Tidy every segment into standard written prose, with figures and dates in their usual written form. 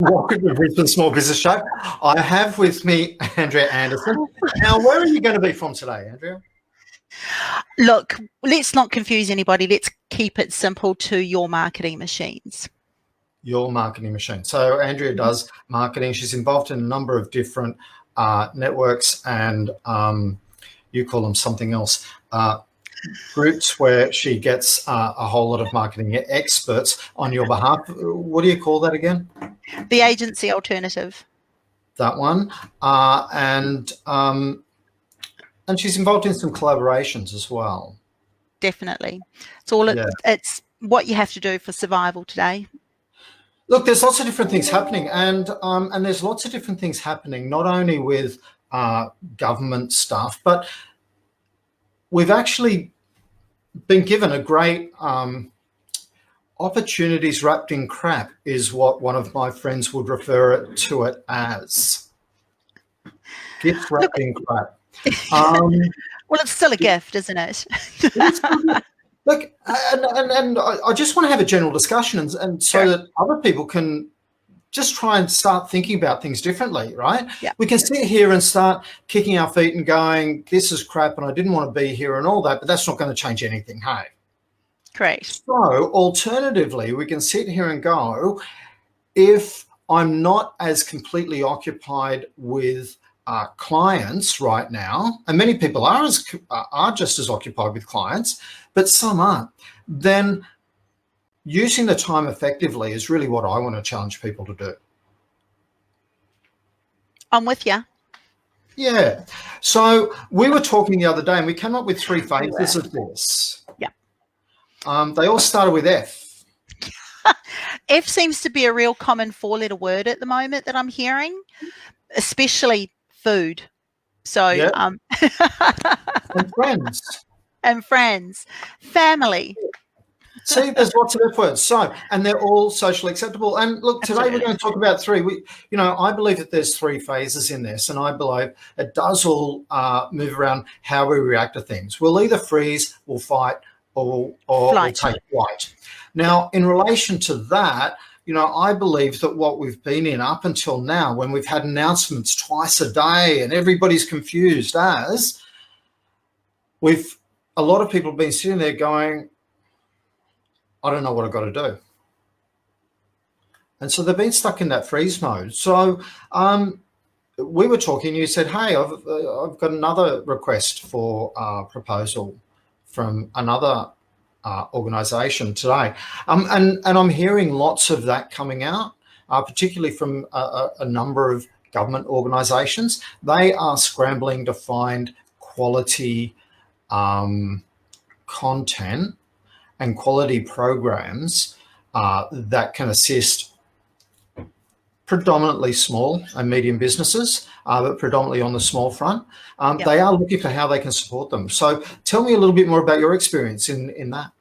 Welcome to Brisbane Small Business Show. I have with me Andrea Anderson. Now, where are you going to be from today, Andrea? Look, let's not confuse anybody. Let's keep it simple to your marketing machines. Your marketing machine. So Andrea does marketing. She's involved in a number of different networks and you call them something else, groups where she gets a whole lot of marketing experts on your behalf. What do you call that again? The agency alternative. That one. And she's involved in some collaborations as well. Definitely. It's what you have to do for survival today. Look, there's lots of different things happening, and there's lots of different things happening, not only with government stuff, but we've actually been given a great opportunities wrapped in crap is what one of my friends would refer to it as. Gifts wrapped in crap. Well, it's still a gift, isn't it? Look, and I just want to have a general discussion and so Sure. that other people can just try and start thinking about things differently, right? Yeah. We can sit here and start kicking our feet and going, this is crap and I didn't want to be here and all that, but that's not going to change anything, hey? Correct. So alternatively, we can sit here and go, if I'm not as completely occupied with clients right now, and many people are just as occupied with clients, but some aren't, then using the time effectively is really what I want to challenge people to do. I'm with you. Yeah. So we were talking the other day and we came up with 3 phases of this. Yeah. They all started with F. F seems to be a real common 4-letter word at the moment that I'm hearing, especially food. So, Yep. And friends. And friends, family. See, there's lots of F words. So, and they're all socially acceptable. And look, today Absolutely. we're going to talk about 3. I believe that there's 3 phases in this, and I believe it does all move around how we react to things. We'll either freeze, we'll fight, or we'll take flight. Now, in relation to that, I believe that what we've been in up until now, when we've had announcements twice a day and everybody's confused as, a lot of people have been sitting there going, I don't know what I've got to do. And so they've been stuck in that freeze mode. So we were talking, you said, hey, I've got another request for proposal from another organisation today. And I'm hearing lots of that coming out, particularly from a number of government organisations. They are scrambling to find quality content and quality programs that can assist predominantly small and medium businesses, but predominantly on the small front. They are looking for how they can support them. So tell me a little bit more about your experience in that.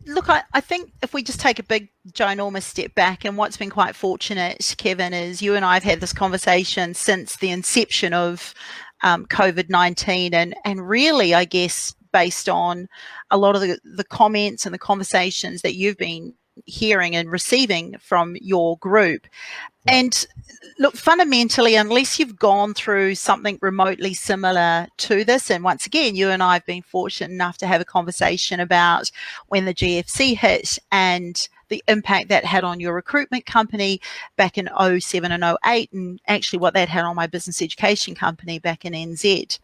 Look, I think if we just take a big, ginormous step back, and what's been quite fortunate, Kevin, is you and I have had this conversation since the inception of COVID-19 and really, I guess, based on a lot of the comments and the conversations that you've been hearing and receiving from your group. And look, fundamentally, unless you've gone through something remotely similar to this, and once again, you and I have been fortunate enough to have a conversation about when the GFC hit and the impact that had on your recruitment company back in 07 and 08, and actually what that had on my business education company back in NZ.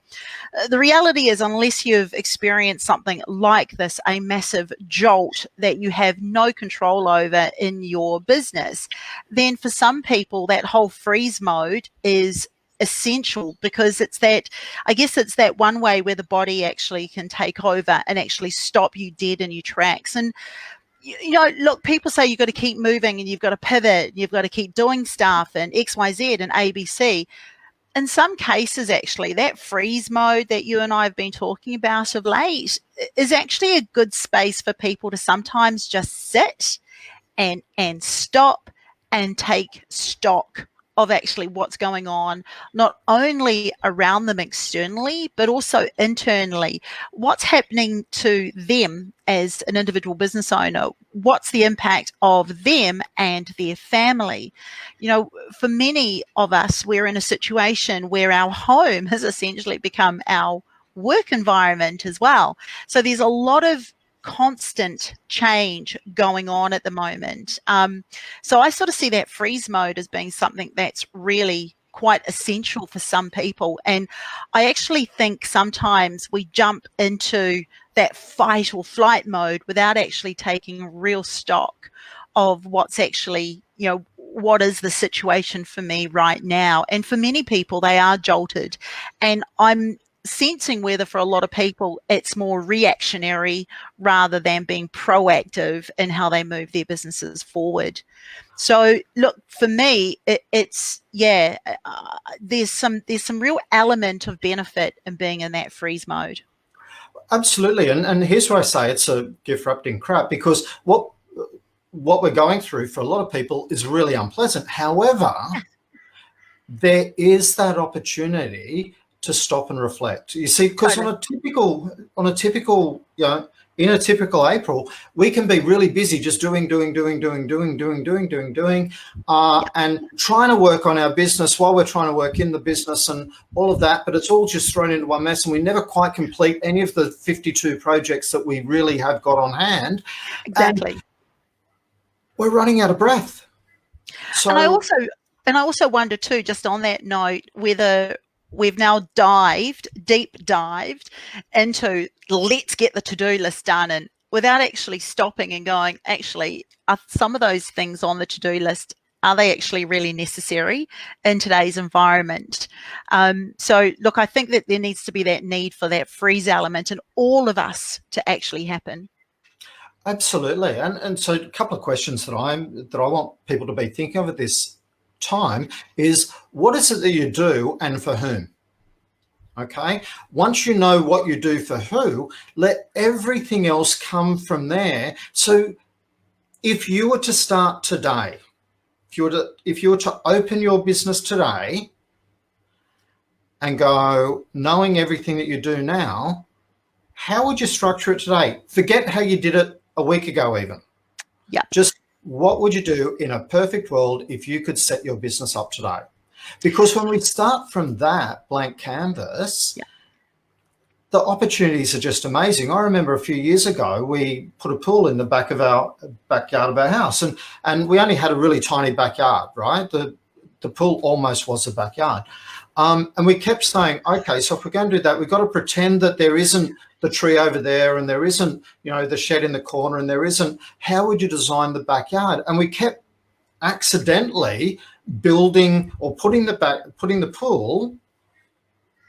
The reality is, unless you've experienced something like this, a massive jolt that you have no control over in your business, then for some people, that whole freeze mode is essential, because it's that one way where the body actually can take over and actually stop you dead in your tracks. And look, people say you've got to keep moving and you've got to pivot, you've got to keep doing stuff and XYZ and ABC. In some cases, actually, that freeze mode that you and I have been talking about of late is actually a good space for people to sometimes just sit and stop and take stock of actually what's going on, not only around them externally, but also internally. What's happening to them as an individual business owner? What's the impact of them and their family? You know, for many of us, we're in a situation where our home has essentially become our work environment as well. So there's a lot of constant change going on at the moment. So I sort of see that freeze mode as being something that's really quite essential for some people. And I actually think sometimes we jump into that fight or flight mode without actually taking real stock of what's actually, you know, what is the situation for me right now. And for many people, they are jolted. And I'm sensing whether for a lot of people it's more reactionary rather than being proactive in how they move their businesses forward. So look, for me, it's there's some real element of benefit in being in that freeze mode. Absolutely. And here's where I say it's a gift-wrapped-in crap, because what we're going through for a lot of people is really unpleasant. However, there is that opportunity to stop and reflect. You see, because on a typical, you know, in a typical April, we can be really busy just doing, and trying to work on our business while we're trying to work in the business and all of that. But it's all just thrown into one mess, and we never quite complete any of the 52 projects that we really have got on hand. Exactly. And we're running out of breath. So, and I also wonder too, just on that note, whether we've now deep dived into let's get the to-do list done, and without actually stopping and going, actually, are some of those things on the to-do list, are they actually really necessary in today's environment? So look, I think that there needs to be that need for that freeze element in all of us to actually happen. Absolutely. And so a couple of questions that I want people to be thinking of at this time is, what is it that you do and for whom? Okay. Once you know what you do for who, let everything else come from there. So if you were to start today, if you were to open your business today and go, knowing everything that you do now, how would you structure it today? Forget how you did it a week ago even. Yeah. Just what would you do in a perfect world if you could set your business up today? Because when we start from that blank canvas, the opportunities are just amazing. I remember a few years ago, we put a pool in the backyard of our house, and we only had a really tiny backyard, right? The pool almost was the backyard. And we kept saying, okay, so if we're going to do that, we've got to pretend that there isn't the tree over there, and there isn't, you know, the shed in the corner, and there isn't, how would you design the backyard? And we kept accidentally building or putting the pool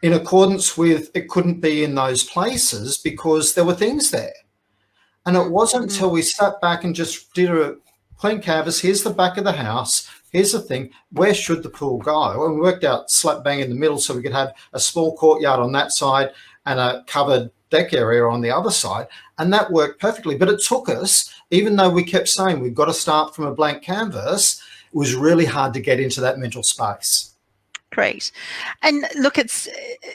in accordance with, it couldn't be in those places because there were things there. And it wasn't until we sat back and just did a clean canvas, here's the back of the house, here's the thing, where should the pool go? And we worked out slap bang in the middle so we could have a small courtyard on that side and a covered deck area on the other side. And that worked perfectly. But it took us, even though we kept saying we've got to start from a blank canvas, it was really hard to get into that mental space. Great. And look, it's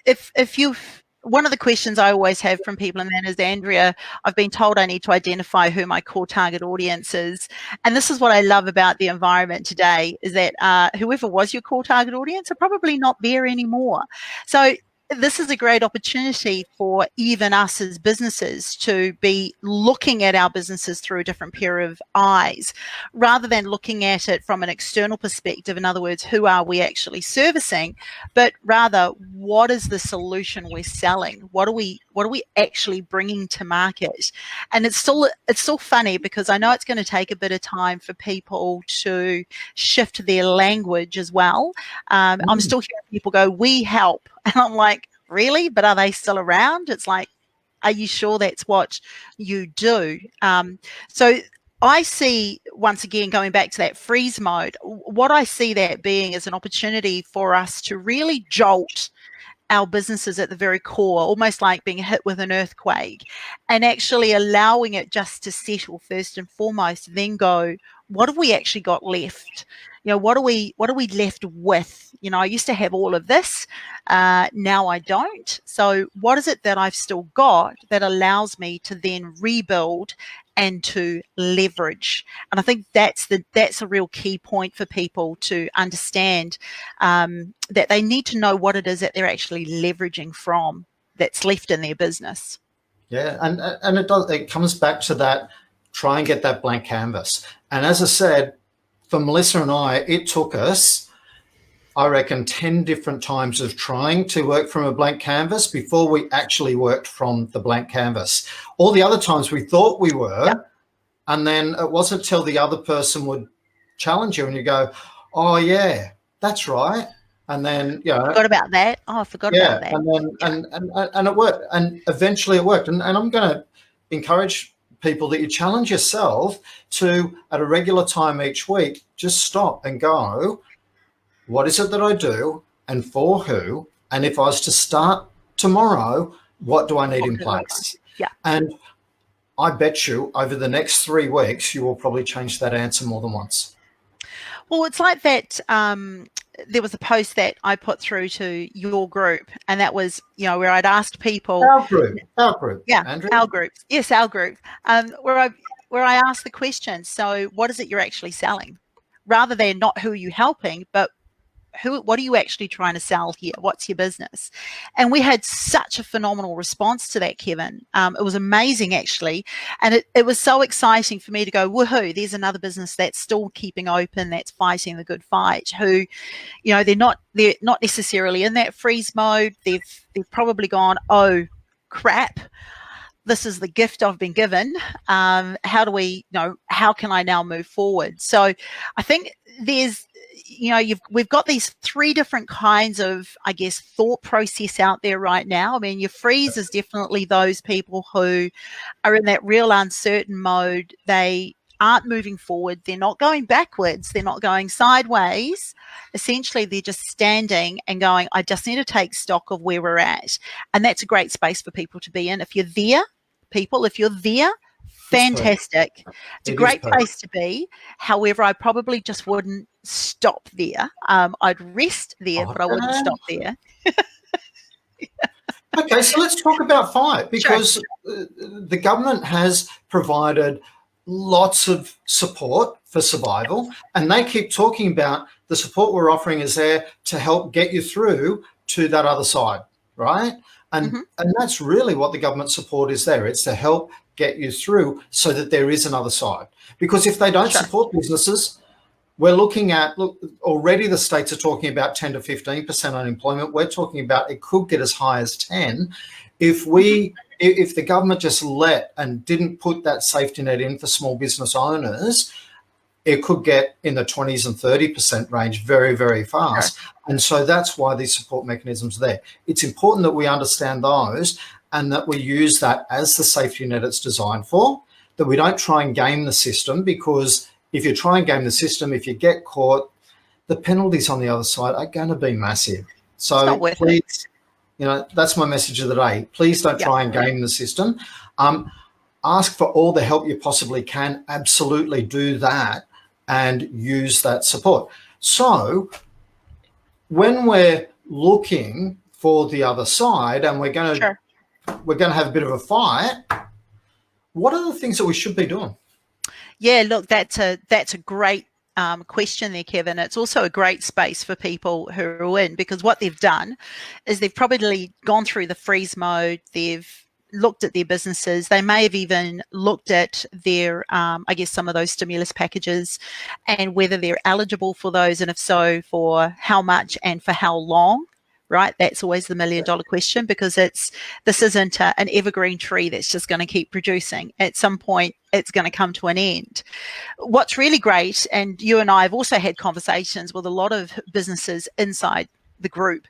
if you, one of the questions I always have from people, and that is, Andrea, I've been told I need to identify who my core target audience is. And this is what I love about the environment today, is that whoever was your core target audience are probably not there anymore. So this is a great opportunity for even us as businesses to be looking at our businesses through a different pair of eyes, rather than looking at it from an external perspective. In other words, who are we actually servicing? But rather, what is the solution we're selling? What are we actually bringing to market? And it's still funny, because I know it's going to take a bit of time for people to shift their language as well. I'm still hearing people go, "We help." And I'm like, really? But are they still around? It's like, are you sure that's what you do? So I see, once again, going back to that freeze mode, what I see that being is an opportunity for us to really jolt our businesses at the very core, almost like being hit with an earthquake, and actually allowing it just to settle first and foremost, then go, what have we actually got left? What are we left with? I used to have all of this, now I don't. So what is it that I've still got that allows me to then rebuild and to leverage? And I think that's a real key point for people to understand, that they need to know what it is that they're actually leveraging from that's left in their business. Yeah, and it comes back to that, try and get that blank canvas. And as I said, for Melissa and I, it took us, I reckon, 10 different times of trying to work from a blank canvas before we actually worked from the blank canvas. All the other times we thought we were, Yep. And then it wasn't until the other person would challenge you and you go, oh, yeah, that's right. And then, Forgot about that. Oh, I forgot about that. And then and it worked. And eventually it worked. And I'm going to encourage people that you challenge yourself to, at a regular time each week, just stop and go, what is it that I do and for who? And if I was to start tomorrow, what do I need in place? Yeah. And I bet you over the next 3 weeks, you will probably change that answer more than once. Well, it's like that. There was a post that I put through to your group, and that was, where I'd asked people. Our group. Yeah, Andrea? our group. Yes, our group. Where I asked the question. So, what is it you're actually selling, rather than not who are you helping, but what are you actually trying to sell here? What's your business? And we had such a phenomenal response to that, Kevin. It was amazing, actually. And it was so exciting for me to go, woohoo, there's another business that's still keeping open, that's fighting the good fight, who, they're not necessarily in that freeze mode. They've probably gone, oh, crap. This is the gift I've been given. How can I now move forward? So I think we've got these 3 different kinds of, I guess, thought process out there right now. I mean, your freeze is definitely those people who are in that real uncertain mode. They aren't moving forward. They're not going backwards. They're not going sideways. Essentially, they're just standing and going, I just need to take stock of where we're at. And that's a great space for people to be in. If you're there, fantastic. It's a great place to be. However, I probably just wouldn't stop there. I'd rest there, but I wouldn't stop there. Okay, so let's talk about fight, because the government has provided lots of support for survival, and they keep talking about the support we're offering is there to help get you through to that other side, right? And that's really what the government support is there. It's to help get you through so that there is another side. Because if they don't support businesses, we're looking at, already the states are talking about 10 to 15% unemployment. We're talking about it could get as high as 10 if the government just let and didn't put that safety net in for small business owners. It could get in the 20s and 30% range very, very fast. And so that's why these support mechanisms are there. It's important that we understand those and that we use that as the safety net it's designed for, that we don't try and game the system, because if you try and game the system, if you get caught, the penalties on the other side are going to be massive. So please, that's my message of the day. Please don't try and game the system. Ask for all the help you possibly can. Absolutely do that and use that support. So when we're looking for the other side and we're going to have a bit of a fight, what are the things that we should be doing? Yeah, look, that's a great question there, Kevin. It's also a great space for people who are in, because what they've done is they've probably gone through the freeze mode. They've looked at their businesses. They may have even looked at their, I guess, some of those stimulus packages and whether they're eligible for those, and if so, for how much and for how long. Right, that's always the $1 million question, because this isn't an evergreen tree that's just going to keep producing. At some point, it's going to come to an end. What's really great, and you and I have also had conversations with a lot of businesses inside the group,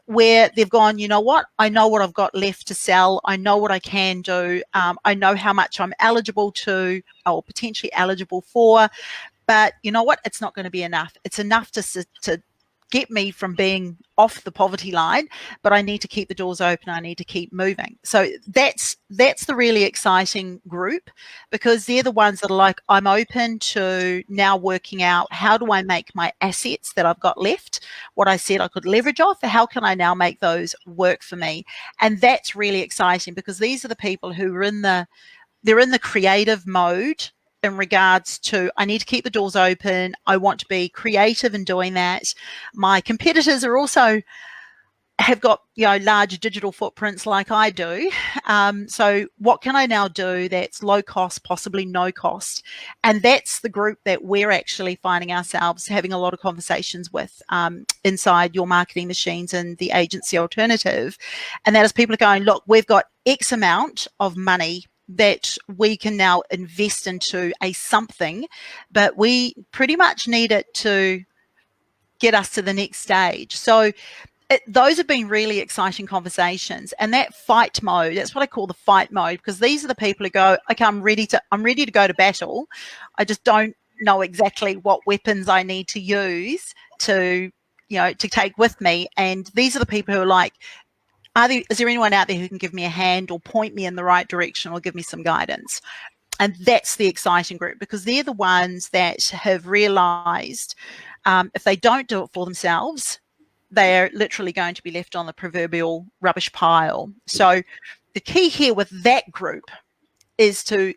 where they've gone, you know what, I know what I've got left to sell. I know what I can do. I know how much I'm eligible to, or potentially eligible for, but you know what, it's not going to be enough. It's enough to get me from being off the poverty line, but I need to keep the doors open. I need to keep moving. So that's the really exciting group, because they're the ones that are like, I'm open to now working out, how do I make my assets that I've got left, what I said I could leverage off, how can I now make those work for me? And that's really exciting, because these are the people who are they're in the creative mode in regards to, I need to keep the doors open. I want to be creative in doing that. My competitors are also have got, large digital footprints like I do. So what can I now do that's low cost, possibly no cost? And that's the group that we're actually finding ourselves having a lot of conversations with inside Your Marketing Machines and the agency alternative. And that is, people are going, look, we've got X amount of money that we can now invest into a something, but we pretty much need it to get us to the next stage. So those have been really exciting conversations, and that fight mode, that's what I call the fight mode, because these are the people who go, okay, I'm ready to go to battle. I just don't know exactly what weapons I need to use to take with me. And these are the people who are like, is there anyone out there who can give me a hand or point me in the right direction or give me some guidance? And that's the exciting group, because they're the ones that have realized if they don't do it for themselves, they're literally going to be left on the proverbial rubbish pile. So the key here with that group is to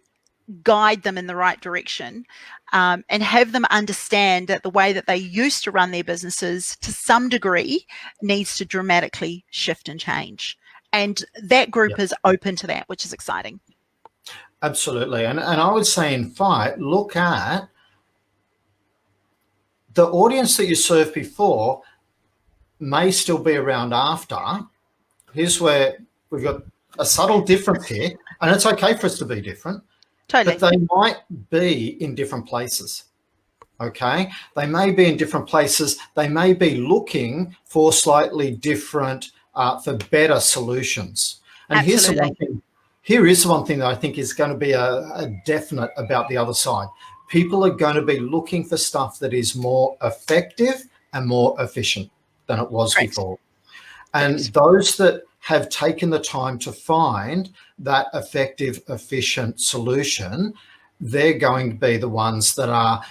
guide them in the right direction, and have them understand that the way that they used to run their businesses to some degree needs to dramatically shift and change. And that group is open to that, which is exciting. Absolutely. And I would say in fight, look at the audience that you served before may still be around after. Here's where we've got a subtle difference here, and it's okay for us to be different. Totally. But they might be in different places. Okay, they may be in different places. They may be looking for slightly different, for better solutions. And Absolutely. here is one thing that I think is going to be a definite about the other side. People are going to be looking for stuff that is more effective and more efficient than it was before. And those that have taken the time to find that effective, efficient solution, they're going to be the ones that are,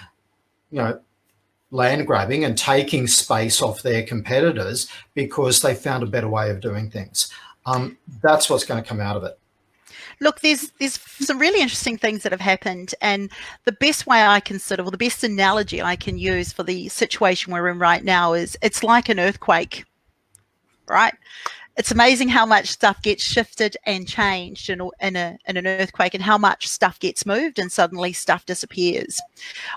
land grabbing and taking space off their competitors because they found a better way of doing things. That's what's going to come out of it. Look, there's some really interesting things that have happened, and the best way I consider, or the best analogy I can use for the situation we're in right now is, it's like an earthquake, right? It's amazing how much stuff gets shifted and changed in an earthquake, and how much stuff gets moved and suddenly stuff disappears.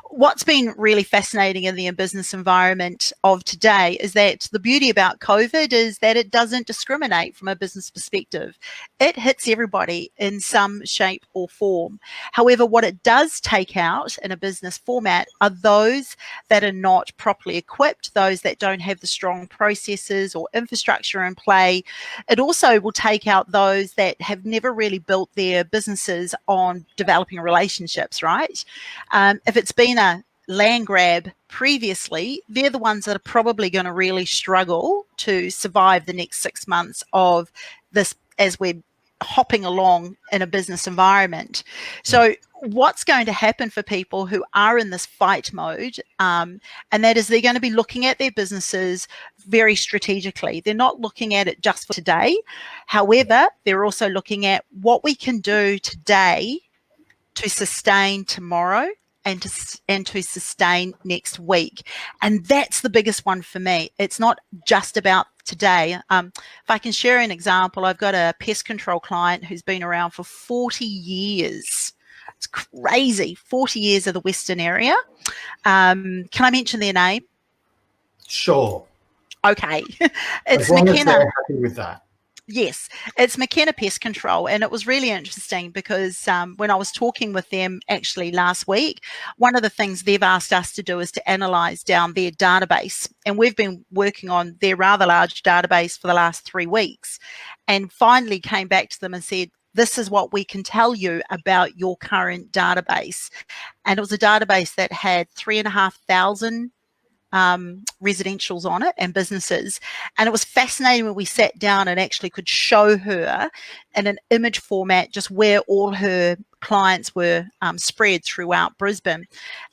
What's been really fascinating in the business environment of today is that the beauty about COVID is that it doesn't discriminate from a business perspective. It hits everybody in some shape or form. However, what it does take out in a business format are those that are not properly equipped, those that don't have the strong processes or infrastructure in play. It also will take out those that have never really built their businesses on developing relationships, right? If it's been a land grab previously, they're the ones that are probably going to really struggle to survive the next 6 months of this as we're hopping along in a business environment. So what's going to happen for people who are in this fight mode, and that is, they're going to be looking at their businesses very strategically. They're not looking at it just for today. However, they're also looking at what we can do today to sustain tomorrow and to sustain next week. And that's the biggest one for me. It's not just about today. If I can share an example, I've got a pest control client who's been around for 40 years. It's crazy. 40 years of the Western area. Can I mention their name? Sure. Okay. It's as long McKenna. as they're happy with that. Yes, it's McKenna Pest Control, and it was really interesting because when I was talking with them actually last week, one of the things they've asked us to do is to analyse down their database, and we've been working on their rather large database for the last 3 weeks, and finally came back to them and said, this is what we can tell you about your current database. And it was a database that had 3,500 residentials on it and businesses. And it was fascinating when we sat down and actually could show her in an image format just where all her clients were spread throughout Brisbane.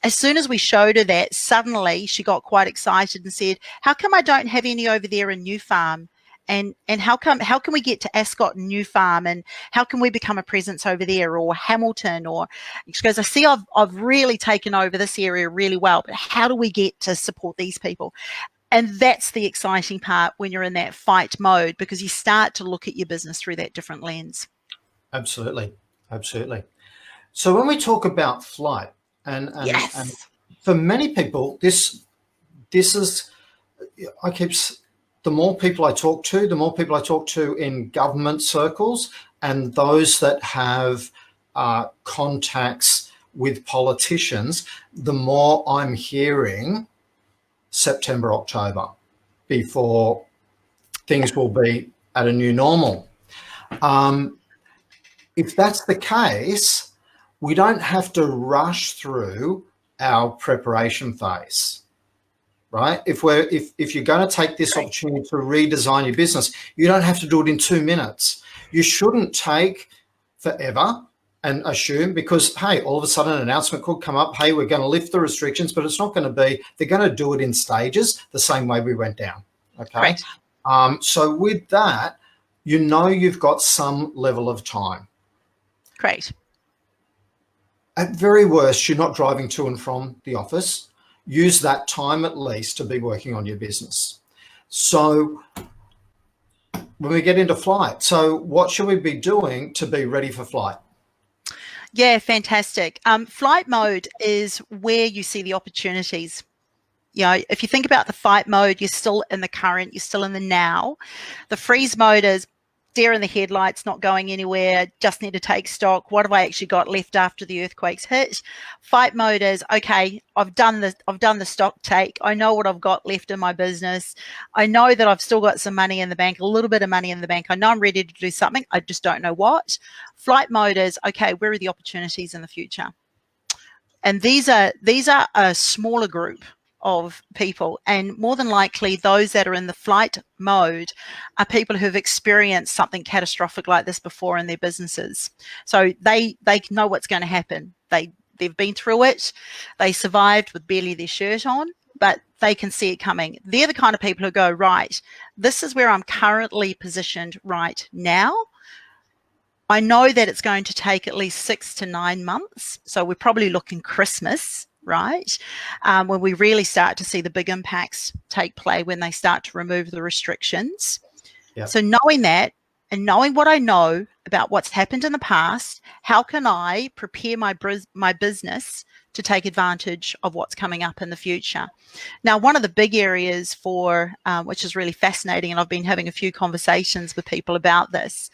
As soon as we showed her that, suddenly she got quite excited and said, how come I don't have any over there in New Farm? And how can we get to Ascot and New Farm, and how can we become a presence over there, or Hamilton? Or she goes, I see I've really taken over this area really well, but how do we get to support these people? And that's the exciting part when you're in that fight mode, because you start to look at your business through that different lens. Absolutely, absolutely. So when we talk about flight, and Yes. for many people, this is, the more people I talk to in government circles and those that have contacts with politicians, the more I'm hearing September, October before things will be at a new normal. If that's the case, we don't have to rush through our preparation phase. Right? If you're going to take this opportunity to redesign your business, you don't have to do it in 2 minutes. You shouldn't take forever and assume, because, hey, all of a sudden an announcement could come up, hey, we're going to lift the restrictions, but it's not going to be, they're going to do it in stages the same way we went down. Okay. So with that, you've got some level of time. Great. At very worst, you're not driving to and from the office. Use that time at least to be working on your business. So when we get into flight, so what should we be doing to be ready for flight? Yeah, fantastic. Flight mode is where you see the opportunities. You know, if you think about the fight mode, you're still in the current, you're still in the now. The freeze mode is deer in the headlights, not going anywhere, just need to take stock. What have I actually got left after the earthquakes hit? Fight mode is, okay, I've done the stock take. I know what I've got left in my business. I know that I've still got some money in the bank, a little bit of money in the bank. I know I'm ready to do something. I just don't know what. Flight mode is, okay, where are the opportunities in the future? And these are a smaller group of people, and more than likely those that are in the flight mode are people who've experienced something catastrophic like this before in their businesses. So they know what's going to happen. They've been through it. They survived with barely their shirt on, but they can see it coming. They're the kind of people who go, right, this is where I'm currently positioned right now. I know that it's going to take at least 6 to 9 months. So we're probably looking Christmas, right? When we really start to see the big impacts take play, when they start to remove the restrictions. Yep. So knowing that, and knowing what I know about what's happened in the past, how can I prepare my business to take advantage of what's coming up in the future? Now, one of the big areas for, which is really fascinating, and I've been having a few conversations with people about this,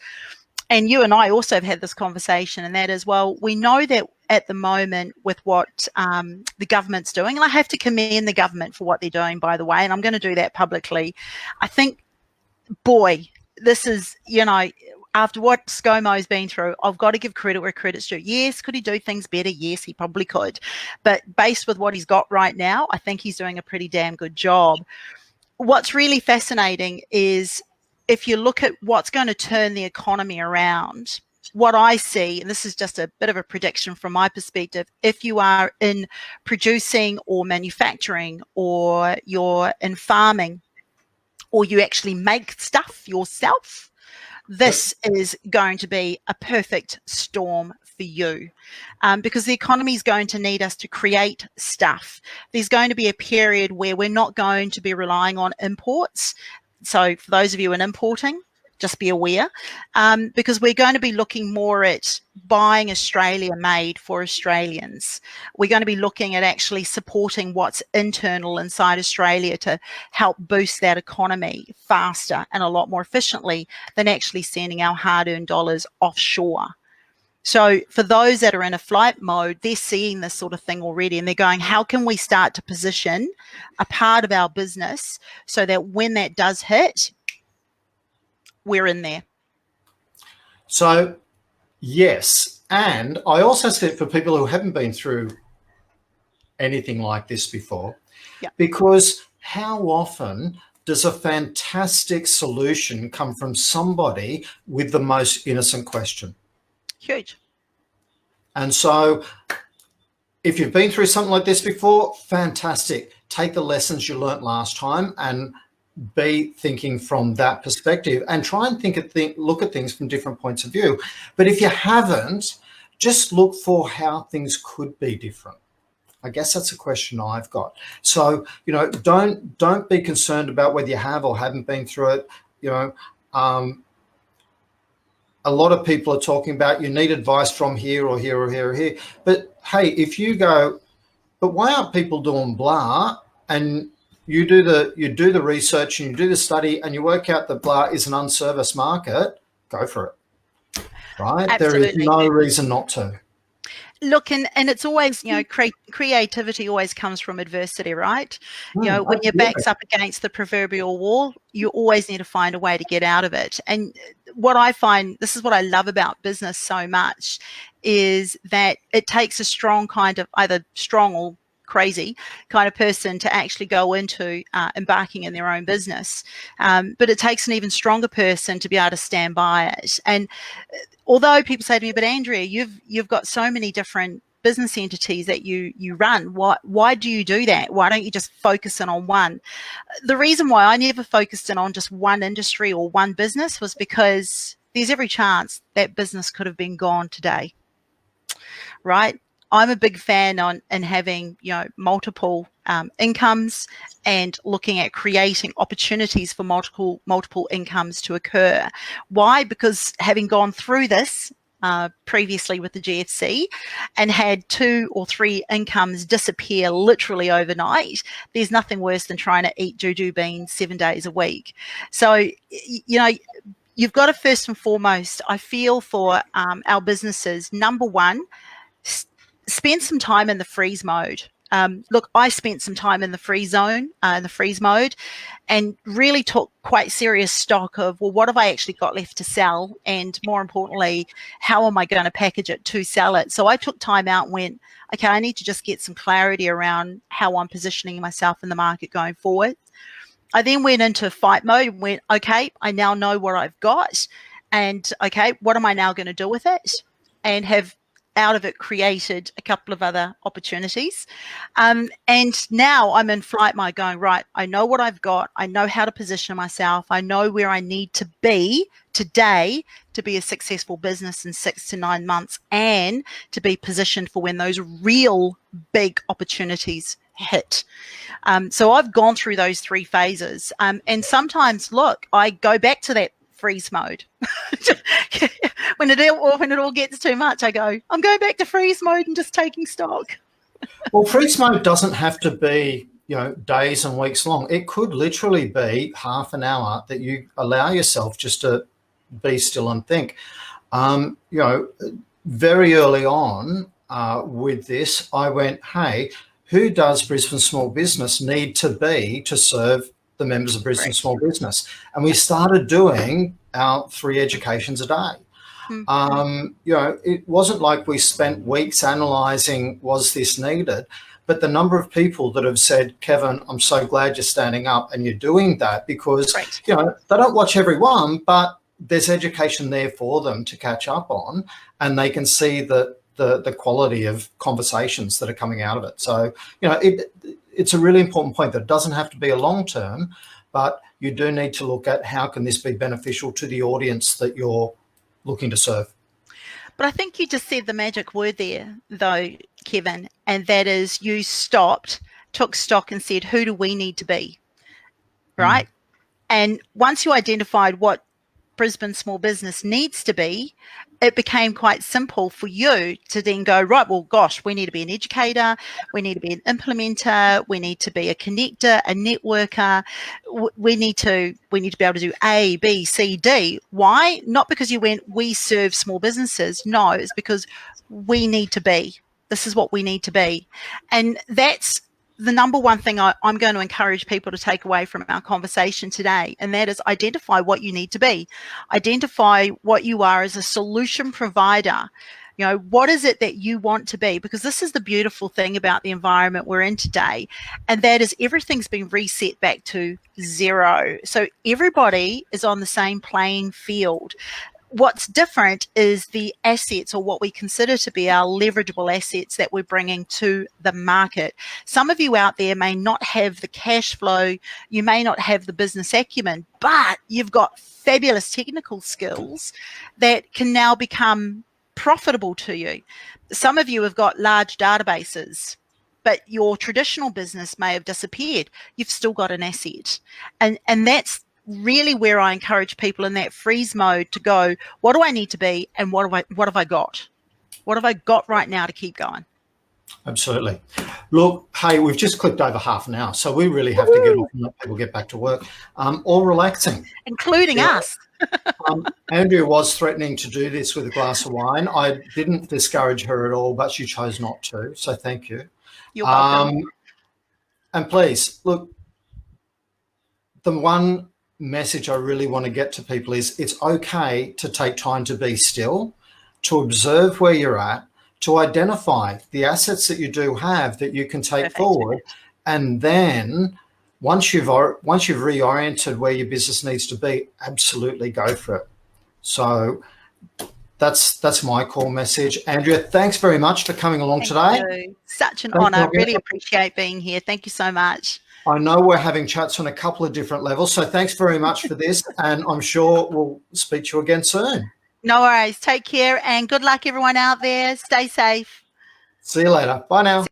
and you and I also have had this conversation, and that is, well, we know that at the moment with what the government's doing, and I have to commend the government for what they're doing, by the way, and I'm going to do that publicly. I think, boy, this is, you know, after what ScoMo's been through, I've got to give credit where credit's due. Yes, could he do things better? Yes, he probably could. But based with what he's got right now, I think he's doing a pretty damn good job. What's really fascinating is, if you look at what's going to turn the economy around, what I see, and this is just a bit of a prediction from my perspective, if you are in producing or manufacturing, or you're in farming, or you actually make stuff yourself, this is going to be a perfect storm for you, because the economy is going to need us to create stuff. There's going to be a period where we're not going to be relying on imports. So for those of you in importing, just be aware, because we're going to be looking more at buying Australia made for Australians. We're going to be looking at actually supporting what's internal inside Australia to help boost that economy faster and a lot more efficiently than actually sending our hard-earned dollars offshore. So for those that are in a flight mode, they're seeing this sort of thing already, and they're going, how can we start to position a part of our business so that when that does hit, we're in there? So, yes. And I also said, for people who haven't been through anything like this before. Yeah. Because how often does a fantastic solution come from somebody with the most innocent question? Huge. And so if you've been through something like this before, fantastic. Take the lessons you learnt last time and be thinking from that perspective, and try and look at things from different points of view. But if you haven't, just look for how things could be different. I guess that's a question I've got. So, don't be concerned about whether you have or haven't been through it. A lot of people are talking about you need advice from here or here or here or here. But hey, if you go, but why aren't people doing blah? And you do the research and you do the study and you work out that blah is an unserviced market, go for it. Right? Absolutely. There is no reason not to. Look, and it's always, creativity always comes from adversity, right? When your back's up against the proverbial wall, you always need to find a way to get out of it. And what I find, this is what I love about business so much, is that it takes a strong kind of, either strong or crazy kind of person to actually go into embarking in their own business. But it takes an even stronger person to be able to stand by it. And although people say to me, but Andrea, you've got so many different business entities that you run. Why do you do that? Why don't you just focus in on one? The reason why I never focused in on just one industry or one business was because there's every chance that business could have been gone today, right? I'm a big fan in having multiple incomes and looking at creating opportunities for multiple incomes to occur. Why? Because having gone through this previously with the GFC and had 2 or 3 incomes disappear literally overnight, there's nothing worse than trying to eat juju beans 7 days a week. So you've got to, first and foremost, I feel for our businesses, number one, spend some time in the freeze mode. Look, I spent some time in the freeze zone, in the freeze mode, and really took quite serious stock of, well, what have I actually got left to sell? And more importantly, how am I going to package it to sell it? So I took time out and went, okay, I need to just get some clarity around how I'm positioning myself in the market going forward. I then went into fight mode and went, okay, I now know what I've got. And okay, what am I now going to do with it? And have out of it created a couple of other opportunities. And now I'm in flight mode going, right, I know what I've got. I know how to position myself. I know where I need to be today to be a successful business in 6 to 9 months and to be positioned for when those real big opportunities hit. So I've gone through those 3 phases. And sometimes, look, I go back to that freeze mode. when it all gets too much, I go, I'm going back to freeze mode and just taking stock. Well, freeze mode doesn't have to be, days and weeks long. It could literally be half an hour that you allow yourself just to be still and think. Very early on with this, I went, hey, who does Brisbane Small Business need to be to serve the members of Brisbane Small Business? And we started doing our 3 educations a day. It wasn't like we spent weeks analysing, was this needed? But the number of people that have said, Kevin, I'm so glad you're standing up and you're doing that, because, they don't watch every one, but there's education there for them to catch up on, and they can see the quality of conversations that are coming out of it. So, it's a really important point that it doesn't have to be a long term, but you do need to look at how can this be beneficial to the audience that you're looking to serve. But I think you just said the magic word there, though, Kevin, and that is you stopped, took stock and said, who do we need to be, right? And once you identified what Brisbane Small Business needs to be, it became quite simple for you to then go, right, well, gosh, we need to be an educator, we need to be an implementer, we need to be a connector, a networker, we need to be able to do A, B, C, D. Why? Not because you went, we serve small businesses. No, it's because we need to be. This is what we need to be. And that's the number one thing I'm going to encourage people to take away from our conversation today, and that is identify what you need to be. Identify what you are as a solution provider. You know, what is it that you want to be? Because this is the beautiful thing about the environment we're in today, and that is everything's been reset back to zero. So everybody is on the same playing field. What's different is the assets, or what we consider to be our leverageable assets, that we're bringing to the market. Some of you out there may not have the cash flow, you may not have the business acumen, but you've got fabulous technical skills that can now become profitable to you. Some of you have got large databases, but your traditional business may have disappeared. You've still got an asset. And that's really where I encourage people in that freeze mode to go, what do I need to be, and what have I got? What have I got right now to keep going? Absolutely. Look, hey, we've just clicked over half an hour, so we really have to get off and let people get back to work, or relaxing. Including us. Andrea was threatening to do this with a glass of wine. I didn't discourage her at all, but she chose not to, so thank you. You're welcome. And please, look, the one message I really want to get to people is it's okay to take time to be still, to observe where you're at, to identify the assets that you do have that you can take forward, and then once you've reoriented where your business needs to be, absolutely go for it. So that's my core message. Andrea, thanks very much for coming along today. Such an honor. Really appreciate being here. Thank you so much. I know we're having chats on a couple of different levels, so thanks very much for this, and I'm sure we'll speak to you again soon. No worries. Take care, and good luck everyone out there. Stay safe. See you later. Bye now.